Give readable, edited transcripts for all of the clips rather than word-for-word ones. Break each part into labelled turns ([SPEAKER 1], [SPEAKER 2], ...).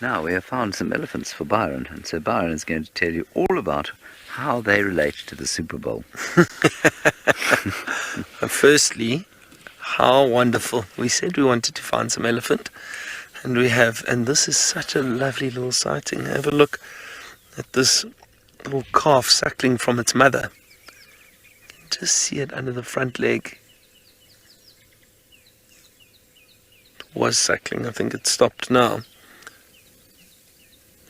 [SPEAKER 1] Now we have found some elephants for Byron, and so Byron is going to tell you all about how they relate to the Super Bowl.
[SPEAKER 2] Firstly, how wonderful. We said we wanted to find some elephant, and we have, and this is such a lovely little sighting. Have a look at this little calf suckling from its mother. You can just see it under the front leg. It was suckling, I think it stopped now.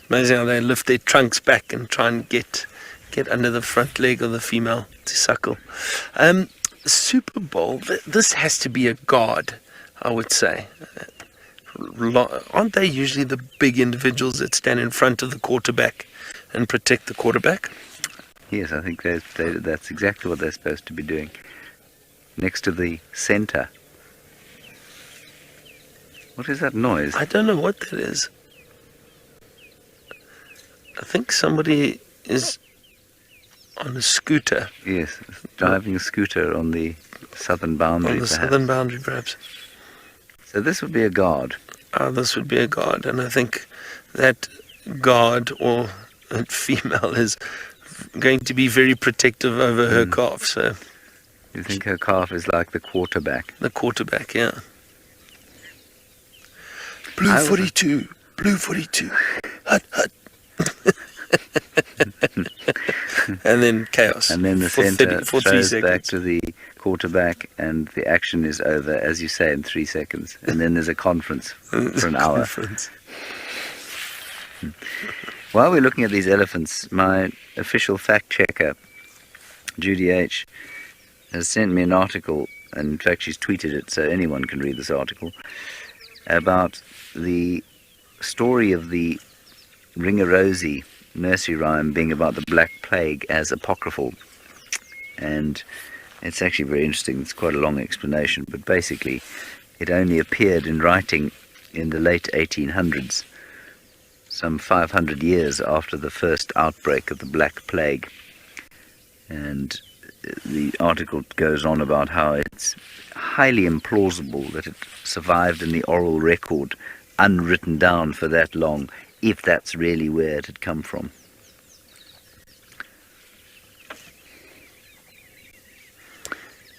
[SPEAKER 2] Amazing how they lift their trunks back and try and get under the front leg of the female to suckle. Super Bowl, this has to be a god, I would say. Aren't they usually the big individuals that stand in front of the quarterback and protect the quarterback?
[SPEAKER 1] Yes, I think that's exactly what they're supposed to be doing. Next to the center. What is that noise?
[SPEAKER 2] I don't know what that is. I think somebody is on a scooter.
[SPEAKER 1] Yes, driving a scooter on the southern boundary.
[SPEAKER 2] On the southern boundary, perhaps.
[SPEAKER 1] So this would be a guard.
[SPEAKER 2] This would be a guard, and I think that guard or that female is going to be very protective over her calf. So,
[SPEAKER 1] you think her calf is like the quarterback?
[SPEAKER 2] The quarterback, yeah. Blue 42, blue 42, hut, hut. And then chaos.
[SPEAKER 1] And then the center
[SPEAKER 2] for 3
[SPEAKER 1] throws
[SPEAKER 2] seconds.
[SPEAKER 1] back to the quarterback, and the action is over, as you say, in 3 seconds. And then there's a conference for an hour. While we're looking at these elephants, my official fact checker, Judy H., has sent me an article, and in fact she's tweeted it, so anyone can read this article, about the story of the Ringarosi nursery rhyme being about the Black Plague as apocryphal. And it's actually very interesting. It's quite a long explanation, but basically it only appeared in writing in the late 1800s, some 500 years after the first outbreak of the Black Plague. And the article goes on about how it's highly implausible that it survived in the oral record unwritten down for that long, if that's really where it had come from.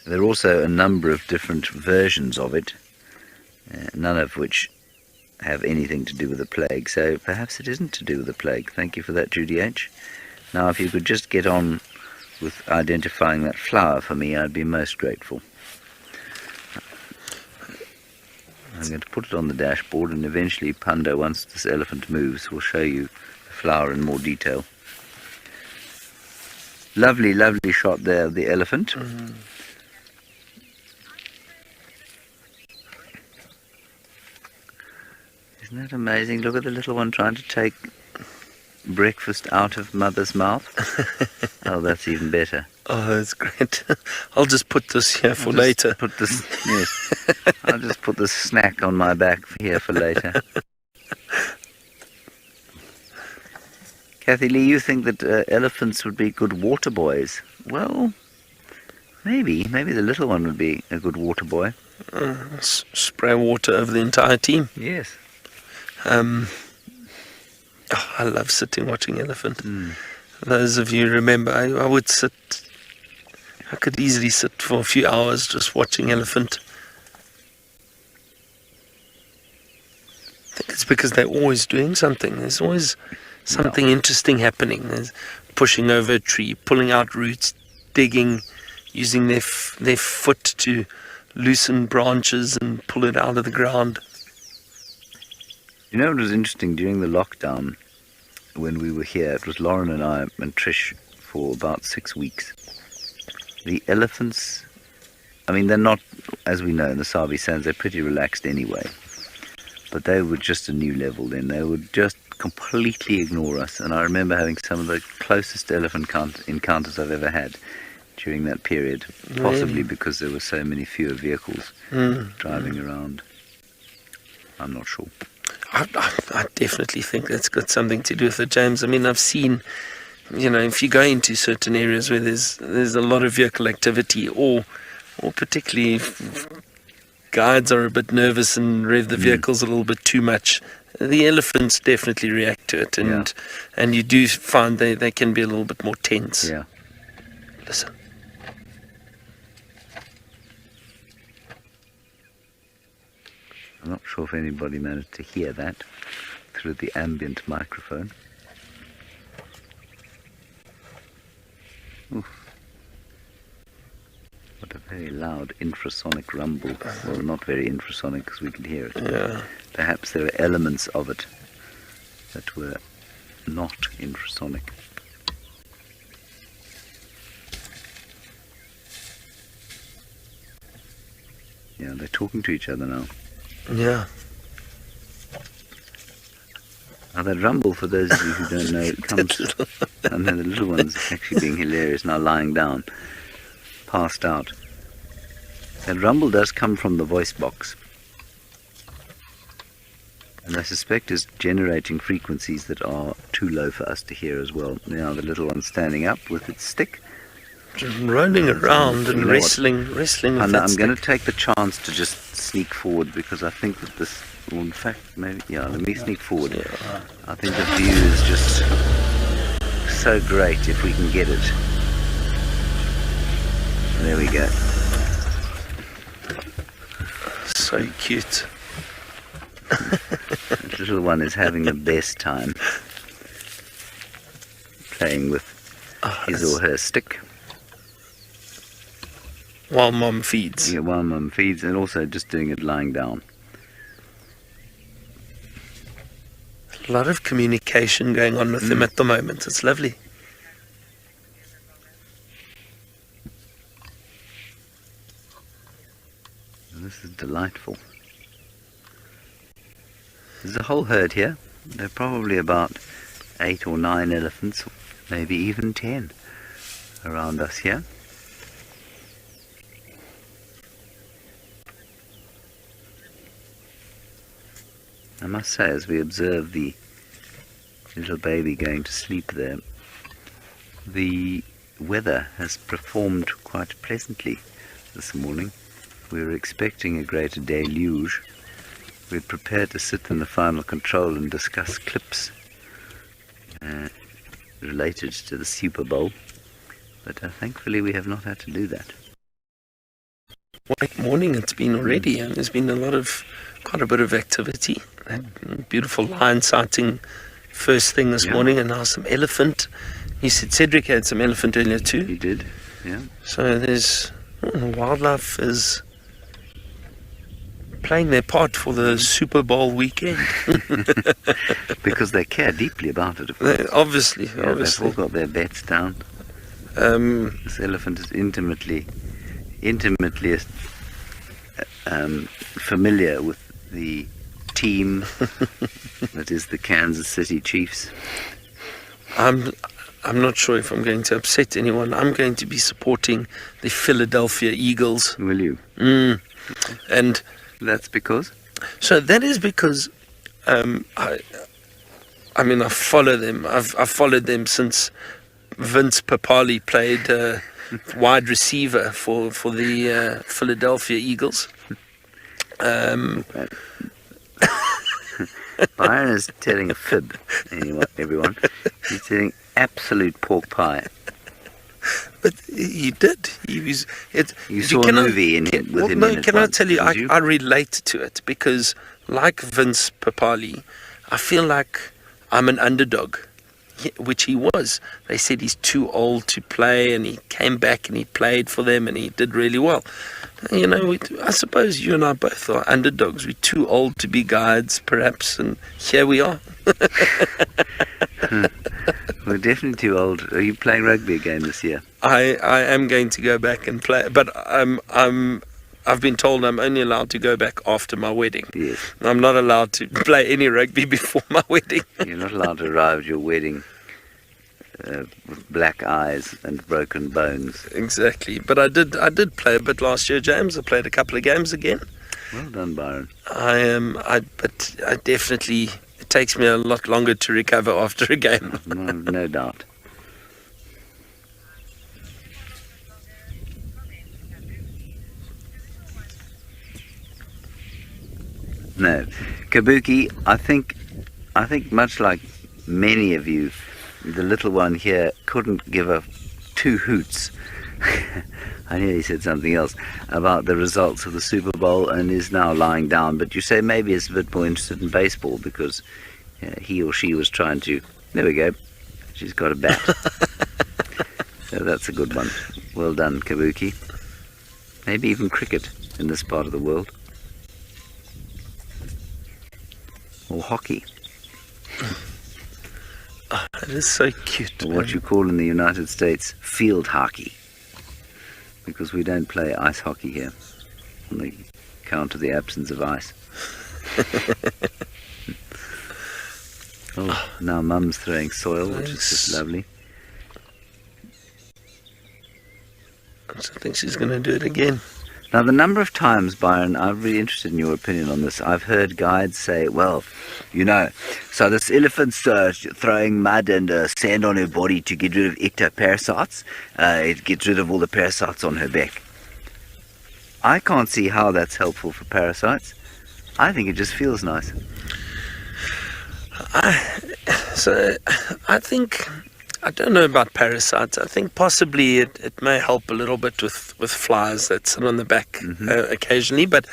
[SPEAKER 1] There are also a number of different versions of it, none of which have anything to do with the plague, so perhaps it isn't to do with the plague. Thank you for that, Judy H. Now, if you could just get on with identifying that flower for me, I'd be most grateful. I'm going to put it on the dashboard, and eventually Pando, once this elephant moves, will show you the flower in more detail. Lovely, lovely shot there of the elephant.
[SPEAKER 2] Mm.
[SPEAKER 1] Isn't that amazing? Look at the little one trying to take breakfast out of mother's mouth. Oh, that's even better.
[SPEAKER 2] Oh, that's great. I'll just put this here for later.
[SPEAKER 1] Yes. I'll just put this snack on my back here for later. Kathy Lee, you think that elephants would be good water boys? Well, maybe the little one would be a good water boy.
[SPEAKER 2] Spray water over the entire team.
[SPEAKER 1] Yes.
[SPEAKER 2] I love sitting watching elephant. Those of you remember, I would sit. I could easily sit for a few hours just watching elephant. I think it's because they're always doing something. There's always something interesting happening. There's pushing over a tree, pulling out roots, digging, using their foot to loosen branches and pull it out of the ground.
[SPEAKER 1] You know, it was interesting during the lockdown when we were here. It was Lauren and I and Trish for about 6 weeks. The elephants, I mean, they're not, as we know in the Sabi Sands, they're pretty relaxed anyway. But they were just a new level then. They would just completely ignore us. And I remember having some of the closest elephant encounters I've ever had during that period. Possibly because there were so many fewer vehicles driving around. I'm not sure.
[SPEAKER 2] I definitely think that's got something to do with it, James. I mean, I've seen, if you go into certain areas where there's a lot of vehicle activity, or particularly if guides are a bit nervous and rev the vehicles a little bit too much, the elephants definitely react to it, and you do find they can be a little bit more tense.
[SPEAKER 1] Yeah.
[SPEAKER 2] Listen.
[SPEAKER 1] I'm not sure if anybody managed to hear that through the ambient microphone. Oof. What a very loud infrasonic rumble. Well, not very infrasonic because we can hear it.
[SPEAKER 2] Yeah.
[SPEAKER 1] Perhaps there were elements of it that were not infrasonic. Yeah, they're talking to each other now.
[SPEAKER 2] Yeah.
[SPEAKER 1] Now that rumble, for those of you who don't know, it comes... and then the little one's actually being hilarious now, lying down, passed out. That rumble does come from the voice box. And I suspect is generating frequencies that are too low for us to hear as well. Now the little one's standing up with its stick.
[SPEAKER 2] Just rolling around and wrestling with
[SPEAKER 1] And
[SPEAKER 2] that
[SPEAKER 1] I'm
[SPEAKER 2] stick.
[SPEAKER 1] going to take the chance to just sneak forward because I think that this... Well, in fact, maybe... Yeah, let me sneak forward.
[SPEAKER 2] Yeah.
[SPEAKER 1] I think the view is just so great if we can get it. There we go.
[SPEAKER 2] So cute.
[SPEAKER 1] The little one is having the best time playing with his or her stick.
[SPEAKER 2] While mom feeds.
[SPEAKER 1] Yeah, while mum feeds, and also just doing it lying down.
[SPEAKER 2] A lot of communication going on with them at the moment. It's lovely.
[SPEAKER 1] This is delightful. There's a whole herd here. There are probably about 8 or 9 elephants, maybe even 10 around us here. I must say, as we observe the little baby going to sleep there, the weather has performed quite pleasantly this morning. We were expecting a greater deluge. We're prepared to sit in the final control and discuss clips related to the Super Bowl, but thankfully we have not had to do that.
[SPEAKER 2] What a morning it's been already, and there's been quite a bit of activity. Beautiful lion sighting first thing this morning, and now some elephant. You said Cedric had some elephant earlier too.
[SPEAKER 1] He did, yeah.
[SPEAKER 2] So there's wildlife is playing their part for the Super Bowl weekend.
[SPEAKER 1] Because they care deeply about it, of course.
[SPEAKER 2] Obviously.
[SPEAKER 1] They've all got their bets down. This elephant is intimately familiar with the team that is the Kansas City Chiefs.
[SPEAKER 2] I'm not sure if I'm going to upset anyone. I'm going to be supporting the Philadelphia Eagles.
[SPEAKER 1] Will you?
[SPEAKER 2] And
[SPEAKER 1] that's because?
[SPEAKER 2] So that is because I follow them. I've followed them since Vince Papali played wide receiver for the Philadelphia Eagles.
[SPEAKER 1] Byron is telling a fib, everyone. He's telling absolute pork pie.
[SPEAKER 2] But he did. He was.
[SPEAKER 1] You saw a movie with him in it.
[SPEAKER 2] Can I tell you? I relate to it because, like Vince Papali, I feel like I'm an underdog, which he was. They said he's too old to play, and he came back and he played for them, and he did really well. You know, I suppose you and I both are underdogs. We're too old to be guides, perhaps, and here we are.
[SPEAKER 1] We're definitely too old. Are you playing rugby again this year?
[SPEAKER 2] I am going to go back and play, but I've been told I'm only allowed to go back after my wedding.
[SPEAKER 1] Yes.
[SPEAKER 2] I'm not allowed to play any rugby before my wedding.
[SPEAKER 1] You're not allowed to arrive at your wedding with black eyes and broken bones.
[SPEAKER 2] Exactly. But I did play a bit last year, James. I played a couple of games again.
[SPEAKER 1] Well done, Byron.
[SPEAKER 2] But I definitely, it takes me a lot longer to recover after a game.
[SPEAKER 1] No doubt. No. Kabuki, I think I think much like many of you, the little one here couldn't give a two hoots. I nearly said something else about the results of the Super Bowl and is now lying down. But you say maybe it's a bit more interested in baseball because he or she was trying to... There we go. She's got a bat. So that's a good one. Well done, Kabuki. Maybe even cricket in this part of the world. Or hockey.
[SPEAKER 2] Oh, that is so cute.
[SPEAKER 1] Or what you call in the United States field hockey. Because we don't play ice hockey here on the account of the absence of ice. Oh, now Mum's throwing soil, which is just lovely.
[SPEAKER 2] I think she's going to do it again.
[SPEAKER 1] Now, the number of times, Byron, I'm really interested in your opinion on this. I've heard guides say, well, so this elephant's throwing mud and sand on her body to get rid of ectoparasites. It gets rid of all the parasites on her back. I can't see how that's helpful for parasites. I think it just feels nice.
[SPEAKER 2] I don't know about parasites. I think possibly it may help a little bit with flies that sit on the back occasionally. But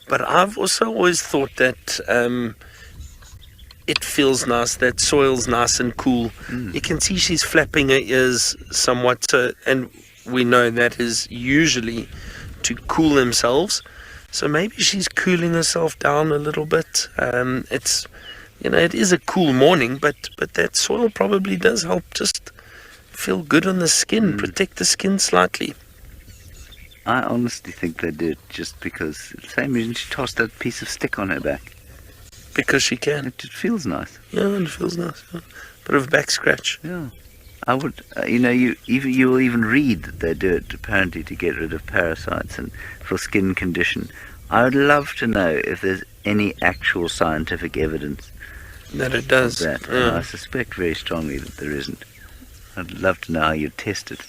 [SPEAKER 2] I've also always thought that it feels nice, that soil's nice and cool. You can see she's flapping her ears somewhat, and we know that is usually to cool themselves. So maybe she's cooling herself down a little bit. It is a cool morning, but that soil probably does help just feel good on the skin, protect the skin slightly.
[SPEAKER 1] I honestly think they did just because, the same reason she tossed that piece of stick on her back.
[SPEAKER 2] Because she can.
[SPEAKER 1] It just feels nice.
[SPEAKER 2] Yeah, it feels nice. Yeah. Bit of a back scratch.
[SPEAKER 1] Yeah. I would, you will even read that they do it apparently to get rid of parasites and for skin condition. I would love to know if there's any actual scientific evidence
[SPEAKER 2] that it does.
[SPEAKER 1] That.
[SPEAKER 2] Yeah.
[SPEAKER 1] I suspect very strongly that there isn't. I'd love to know how you test it.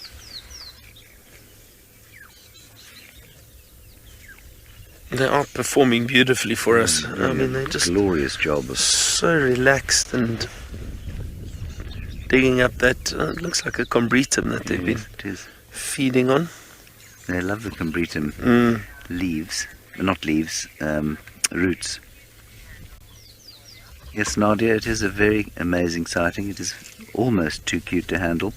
[SPEAKER 2] They are performing beautifully for us. I mean, they just
[SPEAKER 1] glorious job.
[SPEAKER 2] So relaxed and digging up that. It looks like a combretum that they've been feeding on.
[SPEAKER 1] They love the combretum leaves, not leaves, roots. Yes, Nadia, it is a very amazing sighting. It is almost too cute to handle.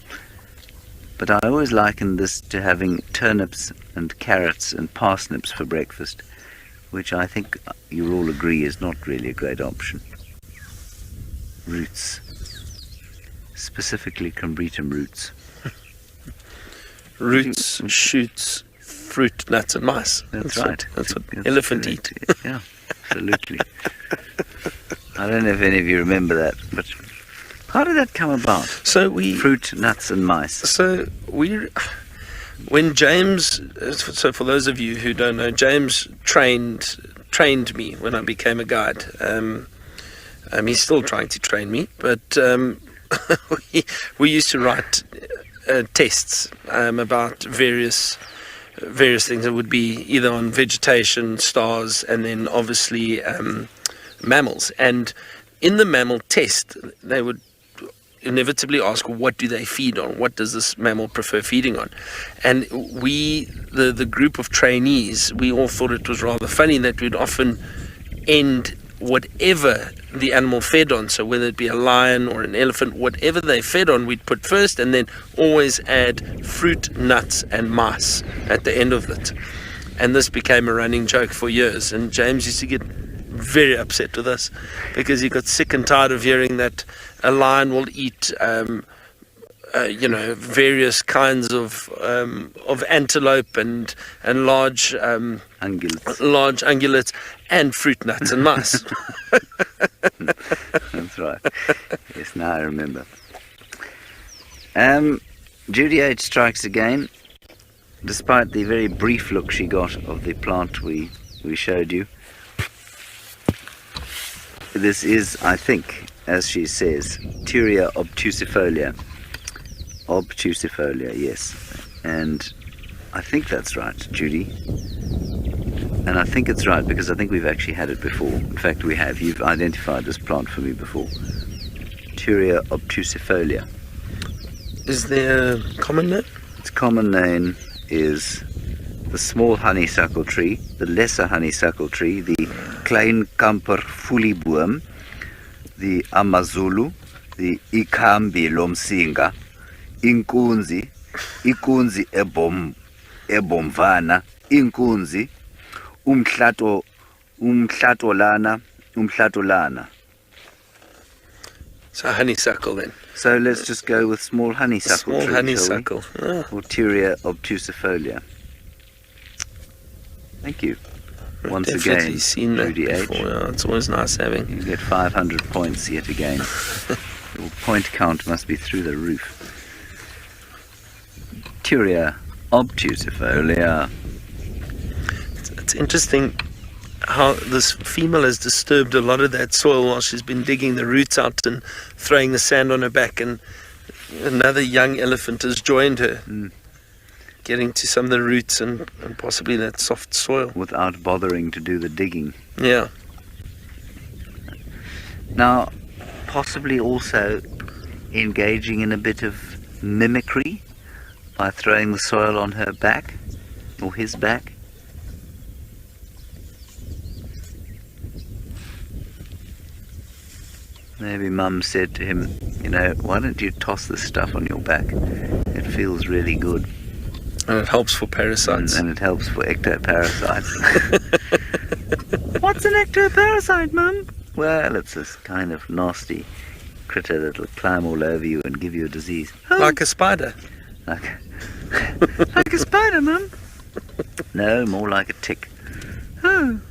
[SPEAKER 1] But I always liken this to having turnips and carrots and parsnips for breakfast, which I think you'll all agree is not really a great option. Roots. Specifically combretum roots.
[SPEAKER 2] Roots, shoots, fruit, nuts and mice.
[SPEAKER 1] That's right.
[SPEAKER 2] That's what elephant eat.
[SPEAKER 1] Yeah, absolutely. I don't know if any of you remember that, but how did that come about? Fruit, nuts and mice.
[SPEAKER 2] So when James, so for those of you who don't know, James trained me when I became a guide. He's still trying to train me, but we used to write tests about various things. It would be either on vegetation, stars, and then obviously mammals. And in the mammal test, they would inevitably ask, what do they feed on? What does this mammal prefer feeding on? And we, the group of trainees, we all thought it was rather funny that we'd often end whatever the animal fed on, so whether it be a lion or an elephant, whatever they fed on, we'd put first, and then always add fruit, nuts and mice at the end of it. And this became a running joke for years, and James used to get very upset with us because he got sick and tired of hearing that a lion will eat various kinds of antelope and large ungulates and fruit, nuts and mice.
[SPEAKER 1] That's right. Yes, now I remember. Judy H strikes again, despite the very brief look she got of the plant we showed you. This is, I think, as she says, Turia obtusifolia. Obtusifolia, yes. And I think that's right, Judy. And I think it's right because I think we've actually had it before. In fact, we have. You've identified this plant for me before. Turia obtusifolia.
[SPEAKER 2] Is there a common name?
[SPEAKER 1] Its common name is the small honeysuckle tree, the lesser honeysuckle tree, the Kleinkamper fulieboom, the Amazulu, the Ikambi lomsinga, Inkunzi ebomvana, Inkunzi, umhlatolana.
[SPEAKER 2] So honeysuckle then.
[SPEAKER 1] So let's just go with small honeysuckle tree,
[SPEAKER 2] honeysuckle.
[SPEAKER 1] shall we? Or Turia obtusifolia. Thank you. Once
[SPEAKER 2] Definitely
[SPEAKER 1] again,
[SPEAKER 2] seen that
[SPEAKER 1] Judy H.
[SPEAKER 2] before. Yeah, it's always nice having.
[SPEAKER 1] You get 500 points yet again. Your point count must be through the roof. Turia obtusifolia.
[SPEAKER 2] It's interesting how this female has disturbed a lot of that soil while she's been digging the roots out and throwing the sand on her back, and another young elephant has joined her, getting to some of the roots and possibly that soft soil.
[SPEAKER 1] Without bothering to do the digging.
[SPEAKER 2] Yeah.
[SPEAKER 1] Now, possibly also engaging in a bit of mimicry by throwing the soil on her back, or his back. Maybe Mum said to him, you know, why don't you toss this stuff on your back? It feels really good.
[SPEAKER 2] And it helps for parasites.
[SPEAKER 1] And it helps for ectoparasites. What's an ectoparasite, Mum? Well, it's this kind of nasty critter that'll climb all over you and give you a disease. Oh,
[SPEAKER 2] Like a spider.
[SPEAKER 1] like a spider, Mum? No, more like a tick. Oh.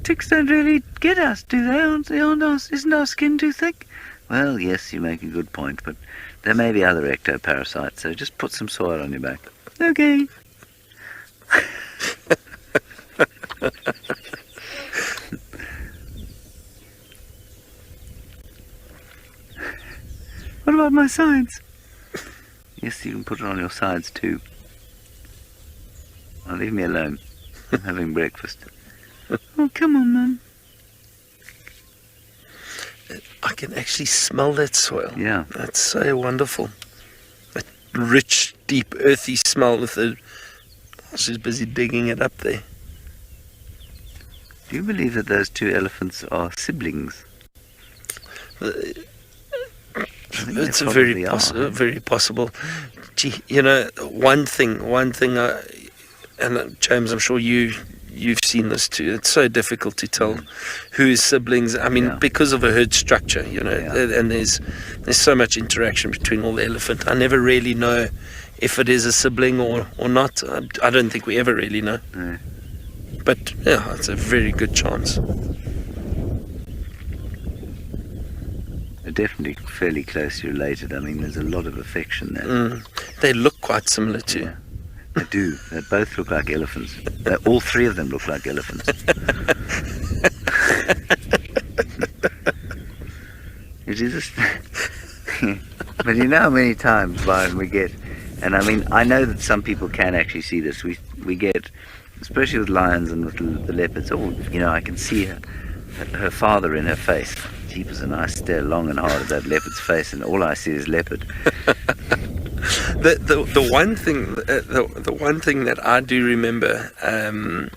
[SPEAKER 1] Ticks don't really get us, do they? Isn't our skin too thick? Well, yes, you make a good point, but there may be other ectoparasites, so just put some soil on your back. Okay. What about my sides? Yes, you can put it on your sides too. Now leave me alone. I'm having breakfast. Oh, come on, Mum.
[SPEAKER 2] I can actually smell that soil.
[SPEAKER 1] Yeah.
[SPEAKER 2] That's so wonderful. That rich, deep, earthy smell with the... She's busy digging it up there.
[SPEAKER 1] Do you believe that those two elephants are siblings?
[SPEAKER 2] It's very possible. Gee, you know, one thing, and James, I'm sure you've seen this too. It's so difficult to tell who is siblings. I mean, because of a herd structure, you know, and there's so much interaction between all the elephant. I never really know if it is a sibling or not. I don't think we ever really know.
[SPEAKER 1] No.
[SPEAKER 2] But yeah, it's a very good chance.
[SPEAKER 1] They're definitely fairly closely related. I mean, there's a lot of affection there.
[SPEAKER 2] They look quite similar too.
[SPEAKER 1] Yeah. They do. They both look like elephants. All three of them look like elephants. It is just... But you know how many times, Brian, we get... And I mean, I know that some people can actually see this. We get, especially with lions and with the leopards, you know, I can see her father in her face. Jeepers, and I stare long and hard at that leopard's face, and all I see is leopard.
[SPEAKER 2] The one thing that I do remember, and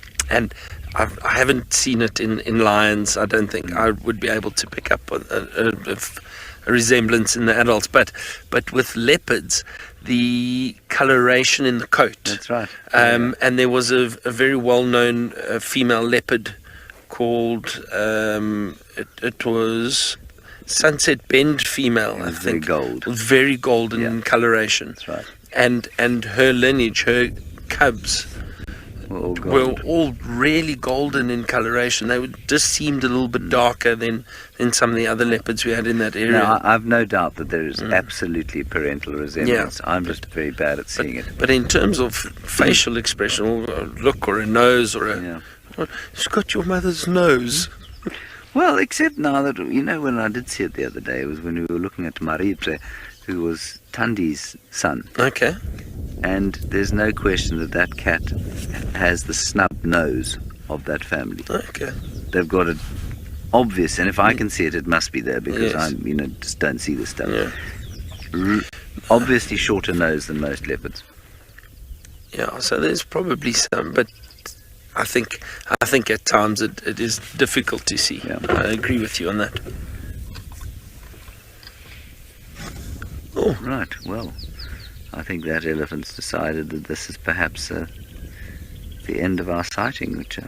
[SPEAKER 2] I haven't seen it in lions. I don't think I would be able to pick up a resemblance in the adults, but with leopards, the coloration in the coat.
[SPEAKER 1] That's right.
[SPEAKER 2] And there was a very well-known female leopard called it was Sunset Bend female, I think. Very golden in coloration.
[SPEAKER 1] That's right.
[SPEAKER 2] And her lineage, her cubs, were all really golden in coloration. They just seemed a little bit darker than some of the other leopards we had in that area.
[SPEAKER 1] No, I've no doubt that there is absolutely parental resemblance.
[SPEAKER 2] Yeah.
[SPEAKER 1] I'm just very bad at seeing it.
[SPEAKER 2] But in terms of facial expression, or a look or a nose or a... She's got your mother's nose.
[SPEAKER 1] Well, except now that, you know, when I did see it the other day, it was when we were looking at Maritre, who was Tandi's son.
[SPEAKER 2] Okay.
[SPEAKER 1] and there's no question that that cat has the snub nose of that family.
[SPEAKER 2] Okay.
[SPEAKER 1] They've got it obvious, and if I can see it, it must be there because
[SPEAKER 2] Yes.
[SPEAKER 1] I, just don't see the stuff.
[SPEAKER 2] Yeah.
[SPEAKER 1] Obviously shorter nose than most leopards.
[SPEAKER 2] Yeah, so there's probably some, but I think at times it is difficult to see.
[SPEAKER 1] Yeah.
[SPEAKER 2] I agree with you on that. Oh,
[SPEAKER 1] Right, well, I think that elephant's decided that this is perhaps the end of our sighting, which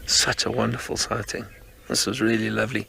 [SPEAKER 2] such a wonderful sighting. This was really lovely.